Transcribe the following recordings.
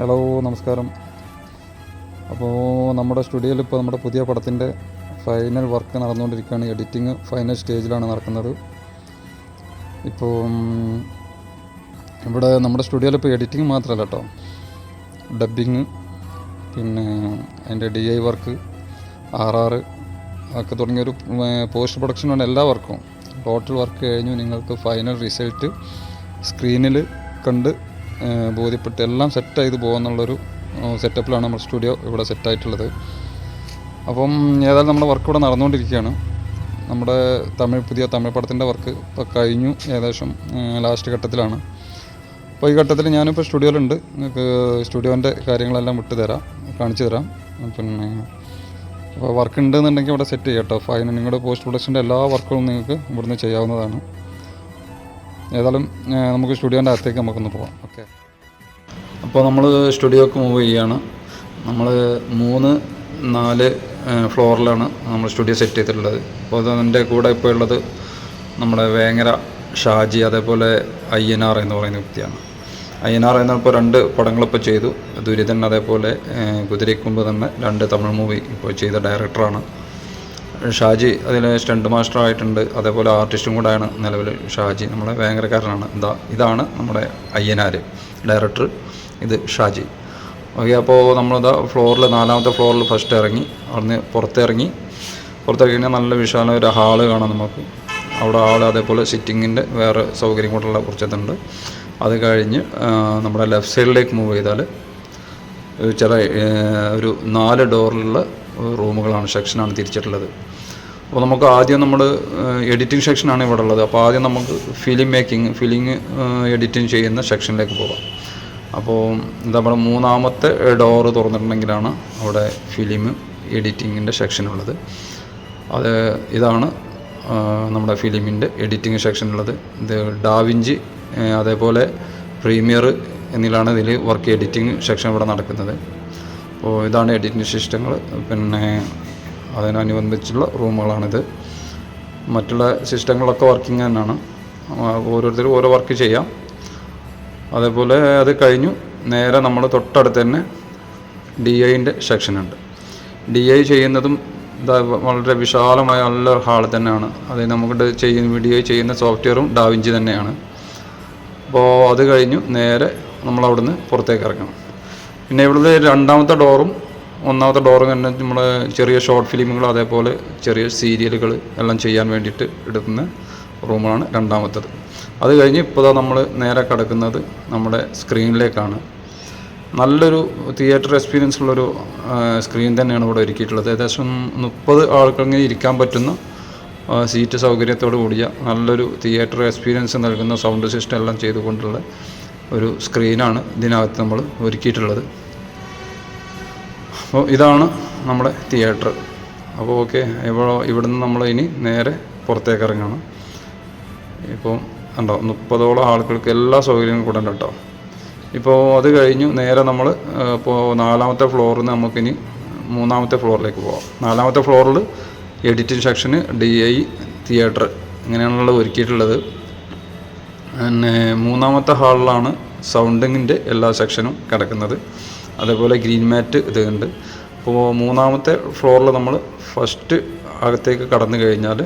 Hello, നമസ്കാരം. അപ്പോൾ നമ്മുടെ സ്റ്റുഡിയോയിൽ ഇപ്പോൾ നമ്മുടെ പുതിയ പടത്തിൻ്റെ ഫൈനൽ വർക്ക് നടന്നുകൊണ്ടിരിക്കുകയാണ്. എഡിറ്റിംഗ് ഫൈനൽ സ്റ്റേജിലാണ് നടക്കുന്നത്. ഇപ്പോൾ ഇവിടെ നമ്മുടെ സ്റ്റുഡിയോയിൽ ഇപ്പോൾ എഡിറ്റിംഗ് മാത്രമല്ല കേട്ടോ, ഡബ്ബിങ്, പിന്നെ അതിൻ്റെ DI വർക്ക്, RR ഒക്കെ തുടങ്ങിയൊരു പോസ്റ്റ് പ്രൊഡക്ഷനാണ് എല്ലാ വർക്കും. ടോട്ടൽ വർക്ക് കഴിഞ്ഞു. നിങ്ങൾക്ക് ഫൈനൽ റിസൾട്ട് സ്ക്രീനിൽ കണ്ട് ബോധ്യപ്പെട്ട് എല്ലാം സെറ്റ് ചെയ്ത് പോകുന്നുള്ളൊരു സെറ്റപ്പിലാണ് നമ്മുടെ സ്റ്റുഡിയോ ഇവിടെ സെറ്റായിട്ടുള്ളത്. അപ്പം ഏതായാലും നമ്മുടെ വർക്ക് ഇവിടെ നടന്നുകൊണ്ടിരിക്കുകയാണ്. നമ്മുടെ പുതിയ തമിഴ് പടത്തിൻ്റെ വർക്ക് ഇപ്പോൾ കഴിഞ്ഞു, ഏകദേശം ലാസ്റ്റ് ഘട്ടത്തിലാണ്. അപ്പോൾ ഈ ഘട്ടത്തിൽ ഞാനിപ്പോൾ സ്റ്റുഡിയോയിലുണ്ട്. നിങ്ങൾക്ക് സ്റ്റുഡിയോൻ്റെ കാര്യങ്ങളെല്ലാം കാണിച്ചു തരാം. പിന്നെ അപ്പോൾ വർക്ക് ഉണ്ടെന്നുണ്ടെങ്കിൽ ഇവിടെ സെറ്റ് ചെയ്യാം കേട്ടോ. ഫൈനൽ നിങ്ങളുടെ പോസ്റ്റ് പ്രൊഡക്ഷൻ്റെ എല്ലാ വർക്കുകളും നിങ്ങൾക്ക് ഇവിടുന്ന് ചെയ്യാവുന്നതാണ്. ഏതായാലും നമുക്ക് സ്റ്റുഡിയോൻ്റെ അകത്തേക്ക് നമുക്കൊന്ന് പോകാം. ഓക്കെ, അപ്പോൾ നമ്മൾ സ്റ്റുഡിയോക്ക് മൂവ് ചെയ്യുകയാണ്. നമ്മൾ 3-4 ഫ്ലോറിലാണ് നമ്മൾ സ്റ്റുഡിയോ സെറ്റ് ചെയ്തിട്ടുള്ളത്. അപ്പോൾ അതിൻ്റെ കൂടെ ഇപ്പോൾ ഉള്ളത് നമ്മുടെ വേങ്ങര ഷാജി, അതേപോലെ INR എന്ന് പറയുന്ന വ്യക്തിയാണ്. INR എന്നിപ്പോൾ 2 പടങ്ങളിപ്പോൾ ചെയ്തു, ദുരിതൻ, അതേപോലെ കുതിരയ്ക്കുമ്പ് തന്നെ 2 തമിഴ് മൂവി ഇപ്പോൾ ചെയ്ത ഡയറക്ടറാണ്. ഷാജി അതിൽ സ്റ്റണ്ട് മാസ്റ്റർ ആയിട്ടുണ്ട്, അതേപോലെ ആർട്ടിസ്റ്റും കൂടെയാണ് നിലവിൽ ഷാജി. നമ്മുടെ ഭയങ്കരക്കാരനാണ്. ഇതാണ് നമ്മുടെ INR ഡയറക്ടർ, ഇത് ഷാജി. ഓക്കെ, അപ്പോൾ നമ്മളിതാ 4ാമത്തെ ഫ്ലോറിൽ ഫസ്റ്റ് ഇറങ്ങി. അവിടുന്ന് പുറത്തിറങ്ങി കഴിഞ്ഞാൽ നല്ല വിശാലമായ ഒരു ഹാള് കാണാം നമുക്ക്. അവിടെ അതേപോലെ സിറ്റിങ്ങിൻ്റെ വേറെ സൗകര്യം കൊണ്ടുള്ള കുറച്ചതുണ്ട്. അത് കഴിഞ്ഞ് നമ്മുടെ ലെഫ്റ്റ് സൈഡിലേക്ക് മൂവ് ചെയ്താൽ ഒരു 4 ഡോറിലുള്ള റൂമുകളാണ്, സെക്ഷനാണ് തിരിച്ചിട്ടുള്ളത്. അപ്പോൾ നമുക്ക് ആദ്യം നമ്മൾ എഡിറ്റിംഗ് സെക്ഷനാണ് ഇവിടെ ഉള്ളത്. അപ്പോൾ ആദ്യം നമുക്ക് ഫിലിം എഡിറ്റിംഗ് ചെയ്യുന്ന സെക്ഷനിലേക്ക് പോകാം. അപ്പോൾ നമ്മുടെ 3ാമത്തെ ഡോറ് തുറന്നിട്ടുണ്ടെങ്കിലാണ് അവിടെ ഫിലിം എഡിറ്റിങ്ങിൻ്റെ സെക്ഷനുള്ളത്. ഇതാണ് നമ്മുടെ ഫിലിമിൻ്റെ എഡിറ്റിംഗ് സെക്ഷനുള്ളത്. ഇത് ഡാവിഞ്ചി, അതേപോലെ പ്രീമിയർ എന്നിലാണ് ഇതിൽ വർക്ക് എഡിറ്റിംഗ് സെക്ഷൻ ഇവിടെ നടക്കുന്നത്. അപ്പോൾ ഇതാണ് എഡിറ്റിംഗ് സിസ്റ്റങ്ങൾ. പിന്നെ അതിനനുബന്ധിച്ചുള്ള റൂമുകളാണിത്. മറ്റുള്ള സിസ്റ്റങ്ങളൊക്കെ വർക്കിംഗ് തന്നെയാണ്, ഓരോരുത്തരും ഓരോ വർക്ക് ചെയ്യാം. അതേപോലെ അത് കഴിഞ്ഞു നേരെ നമ്മൾ തൊട്ടടുത്ത് തന്നെ DIൻ്റെ സെക്ഷനുണ്ട്. DI ചെയ്യുന്നതും വളരെ വിശാലമായ നല്ല ഹാൾ തന്നെയാണ്. അത് നമുക്ക് DI ചെയ്യുന്ന സോഫ്റ്റ്വെയറും ഡാവിഞ്ചി തന്നെയാണ്. അപ്പോൾ അത് കഴിഞ്ഞു നേരെ നമ്മളവിടുന്ന് പുറത്തേക്ക് ഇറങ്ങണം. പിന്നെ ഇവിടുത്തെ 2ാമത്തെ ഡോറും 1ാമത്തെ ഡോറും തന്നെ നമ്മൾ ചെറിയ ഷോർട്ട് ഫിലിമുകൾ, അതേപോലെ ചെറിയ സീരിയലുകൾ എല്ലാം ചെയ്യാൻ വേണ്ടിയിട്ട് എടുക്കുന്ന റൂമാണ് 2ാമത്തേത്. അത് കഴിഞ്ഞ് ഇപ്പോൾ നമ്മൾ നേരെ കിടക്കുന്നത് നമ്മുടെ സ്ക്രീനിലേക്കാണ്. നല്ലൊരു തിയേറ്റർ എക്സ്പീരിയൻസ് ഉള്ളൊരു സ്ക്രീൻ തന്നെയാണ് ഇവിടെ ഒരുക്കിയിട്ടുള്ളത്. ഏകദേശം 30 ആൾക്കിങ്ങനെ ഇരിക്കാൻ പറ്റുന്ന സീറ്റ് സൗകര്യത്തോടു കൂടിയ നല്ലൊരു തിയേറ്റർ എക്സ്പീരിയൻസ് നൽകുന്ന സൗണ്ട് സിസ്റ്റം എല്ലാം ചെയ്തുകൊണ്ടുള്ള ഒരു സ്ക്രീനാണ് ഇതിനകത്ത് നമ്മൾ ഒരുക്കിയിട്ടുള്ളത്. അപ്പോൾ ഇതാണ് നമ്മുടെ തിയേറ്റർ. അപ്പോൾ ഓക്കെ, ഇവിടുന്ന് നമ്മൾ ഇനി നേരെ പുറത്തേക്ക് ഇറങ്ങണം. ഇപ്പോൾ ഉണ്ടോ 30ഓളം ആളുകൾക്ക് എല്ലാ സൗകര്യങ്ങളും കൂടെ ഉണ്ട് കേട്ടോ. ഇപ്പോൾ അത് കഴിഞ്ഞു നേരെ നമ്മൾ ഇപ്പോൾ 4ാമത്തെ ഫ്ലോറിൽ നിന്ന് നമുക്കിനി 3ാമത്തെ ഫ്ലോറിലേക്ക് പോകാം. 4ാമത്തെ ഫ്ലോറിൽ എഡിറ്റിംഗ് സെക്ഷന്, DI, തിയേറ്റർ ഇങ്ങനെയാണുള്ളത് ഒരുക്കിയിട്ടുള്ളത്. പിന്നെ 3ാമത്തെ ഹാളിലാണ് സൗണ്ടിങ്ങിൻ്റെ എല്ലാ സെക്ഷനും കിടക്കുന്നത്. അതേപോലെ ഗ്രീൻ മാറ്റ് ഇതുണ്ട്. അപ്പോൾ 3ാമത്തെ ഫ്ലോറിൽ നമ്മൾ ഫസ്റ്റ് അകത്തേക്ക് കടന്നു കഴിഞ്ഞാൽ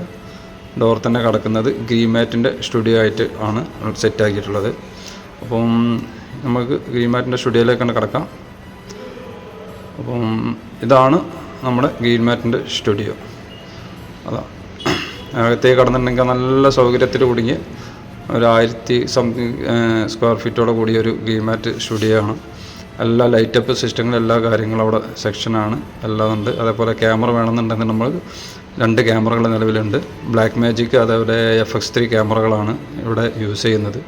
ഡോർ തന്നെ കിടക്കുന്നത് ഗ്രീൻ മാറ്റിൻ്റെ സ്റ്റുഡിയോ ആയിട്ട് ആണ് സെറ്റാക്കിയിട്ടുള്ളത്. അപ്പം നമുക്ക് ഗ്രീൻ മാറ്റിൻ്റെ സ്റ്റുഡിയോയിലേക്കാണ് കിടക്കാം. അപ്പം ഇതാണ് നമ്മുടെ ഗ്രീൻ മാറ്റിൻ്റെ സ്റ്റുഡിയോ. അതാണ് അകത്തേക്ക് കടന്നിട്ടുണ്ടെങ്കിൽ നല്ല സൗകര്യത്തിൽ കുടുങ്ങി ഒരു 1000 സംതിങ് സ്ക്വയർ ഫീറ്റോടെ കൂടിയ ഒരു ഗ്രീൻ മാറ്റ് സ്റ്റുഡിയോ ആണ്. എല്ലാ ലൈറ്റപ്പ് സിസ്റ്റങ്ങളും എല്ലാ കാര്യങ്ങളും അവിടെ സെക്ഷനാണ്, എല്ലാം ഉണ്ട്. അതേപോലെ ക്യാമറ വേണമെന്നുണ്ടെങ്കിൽ നമ്മൾ 2 ക്യാമറകൾ നിലവിലുണ്ട്. ബ്ലാക്ക് മാജിക്, അതേപോലെ FX3 ക്യാമറകളാണ് ഇവിടെ യൂസ് ചെയ്യുന്നത്.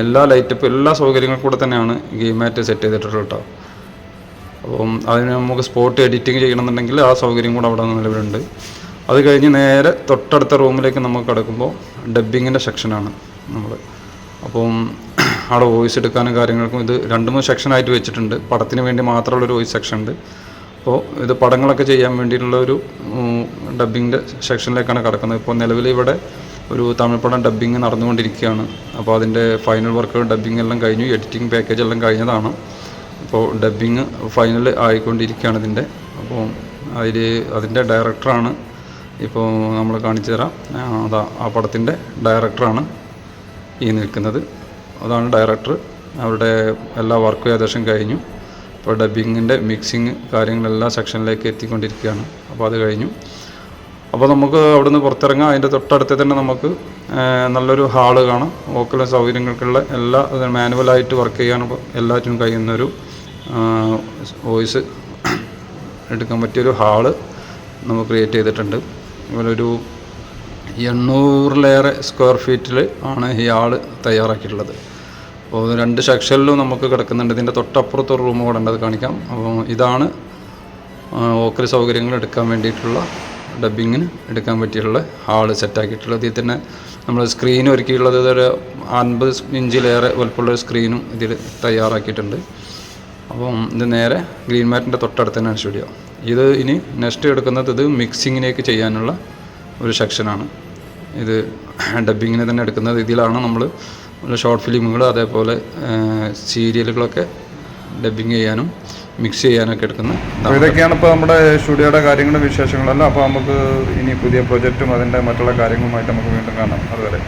എല്ലാ ലൈറ്റപ്പ് എല്ലാ സൗകര്യങ്ങളും കൂടെ തന്നെയാണ് ഗ്രീൻ മാറ്റ് സെറ്റ് ചെയ്തിട്ടുള്ളത് കേട്ടോ. അപ്പം അതിന് നമുക്ക് സ്പോട്ട് എഡിറ്റിംഗ് ചെയ്യണമെന്നുണ്ടെങ്കിൽ ആ സൗകര്യം കൂടെ അവിടെ നിലവിലുണ്ട്. അത് കഴിഞ്ഞ് നേരെ തൊട്ടടുത്ത റൂമിലേക്ക് നമുക്ക് കിടക്കുമ്പോൾ ഡബ്ബിങ്ങിൻ്റെ സെക്ഷനാണ് നമ്മൾ. അപ്പം അവിടെ വോയിസ് എടുക്കാനും കാര്യങ്ങൾക്കും ഇത് 2-3 സെക്ഷനായിട്ട് വെച്ചിട്ടുണ്ട്. പടത്തിന് വേണ്ടി മാത്രമുള്ളൊരു വോയിസ് സെക്ഷൻ ഉണ്ട്. അപ്പോൾ ഇത് പടങ്ങളൊക്കെ ചെയ്യാൻ വേണ്ടിയിട്ടുള്ള ഒരു ഡബ്ബിങ്ങിൻ്റെ സെക്ഷനിലേക്കാണ് കിടക്കുന്നത്. ഇപ്പോൾ നിലവിൽ ഇവിടെ ഒരു തമിഴ് പടം ഡബ്ബിങ് നടന്നുകൊണ്ടിരിക്കുകയാണ്. അപ്പോൾ അതിൻ്റെ ഫൈനൽ വർക്കുകൾ ഡബ്ബിങ് എല്ലാം കഴിഞ്ഞു, എഡിറ്റിംഗ് പാക്കേജ് എല്ലാം കഴിഞ്ഞതാണ്. അപ്പോൾ ഡബ്ബിങ് ഫൈനൽ ആയിക്കൊണ്ടിരിക്കുകയാണ് ഇതിൻ്റെ. അപ്പോൾ അതിൻ്റെ ഡയറക്ടറാണ് ഇപ്പോൾ നമ്മൾ കാണിച്ചു തരാം. അതാ ആ പടത്തിൻ്റെ ഡയറക്ടറാണ് ഈ നിൽക്കുന്നത്. അതാണ് ഡയറക്ടർ. അവരുടെ എല്ലാ വർക്കും ഏകദേശം കഴിഞ്ഞു. ഇപ്പോൾ ഡബ്ബിങ്ങിൻ്റെ മിക്സിങ് കാര്യങ്ങളെല്ലാം സെക്ഷനിലേക്ക് എത്തിക്കൊണ്ടിരിക്കുകയാണ്. അപ്പോൾ അത് കഴിഞ്ഞു. അപ്പോൾ നമുക്ക് അവിടുന്ന് പുറത്തിറങ്ങാം. അതിൻ്റെ തൊട്ടടുത്ത് തന്നെ നമുക്ക് നല്ലൊരു ഹാള് കാണാം. വോക്കൽ സൗകര്യങ്ങൾക്കുള്ള എല്ലാ മാനുവലായിട്ട് വർക്ക് ചെയ്യാൻ എല്ലാറ്റിനും കഴിയുന്നൊരു വോയിസ് എടുക്കാൻ പറ്റിയൊരു ഹാള് നമുക്ക് ക്രിയേറ്റ് ചെയ്തിട്ടുണ്ട്. ഇവരൊരു 800-ലേറെ സ്ക്വയർ ഫീറ്റിൽ ആണ് ഈ ഹാള് തയ്യാറാക്കിയിട്ടുള്ളത്. അപ്പോൾ 2 സെക്ഷനിലും നമുക്ക് കിടക്കുന്നുണ്ട്. ഇതിൻ്റെ തൊട്ടപ്പുറത്തൊരു റൂം കൂടെ ഉണ്ട്, അത് കാണിക്കാം. അപ്പോൾ ഇതാണ് വോക്കൽ സൗകര്യങ്ങൾ എടുക്കാൻ വേണ്ടിയിട്ടുള്ള ഡബ്ബിങ്ങിന് എടുക്കാൻ പറ്റിയിട്ടുള്ള ഹാള് സെറ്റാക്കിയിട്ടുള്ളത്. ഇതിൽ തന്നെ നമ്മൾ സ്ക്രീൻ ഒരുക്കിയിട്ടുള്ളത് ഒരു 50 ഇഞ്ചിലേറെ വലുപ്പമുള്ള സ്ക്രീനും ഇതിൽ തയ്യാറാക്കിയിട്ടുണ്ട്. അപ്പം ഇത് നേരെ ഗ്രീൻ മാറ്റിൻ്റെ തൊട്ടടുത്ത് തന്നെയാണ് സ്റ്റുഡിയോ. ഇത് ഇനി നെക്സ്റ്റ് എടുക്കുന്നത് ഇത് മിക്സിങ്ങിലേക്ക് ചെയ്യാനുള്ള ഒരു സെക്ഷനാണ്. ഇത് ഡബ്ബിങ്ങിന് തന്നെ എടുക്കുന്നത്. ഇതിലാണ് നമ്മൾ ഷോർട്ട് ഫിലിമുകൾ അതേപോലെ സീരിയലുകളൊക്കെ ഡബ്ബിങ് ചെയ്യാനും മിക്സ് ചെയ്യാനൊക്കെ എടുക്കുന്നത്. ഇതൊക്കെയാണ് ഇപ്പോൾ നമ്മുടെ സ്റ്റുഡിയോയുടെ കാര്യങ്ങളും വിശേഷങ്ങളെല്ലാം. അപ്പോൾ നമുക്ക് ഇനി പുതിയ പ്രൊജക്റ്റും അതിൻ്റെ മറ്റുള്ള കാര്യങ്ങളുമായിട്ട് നമുക്ക് വീണ്ടും കാണാം. അതുവരെ.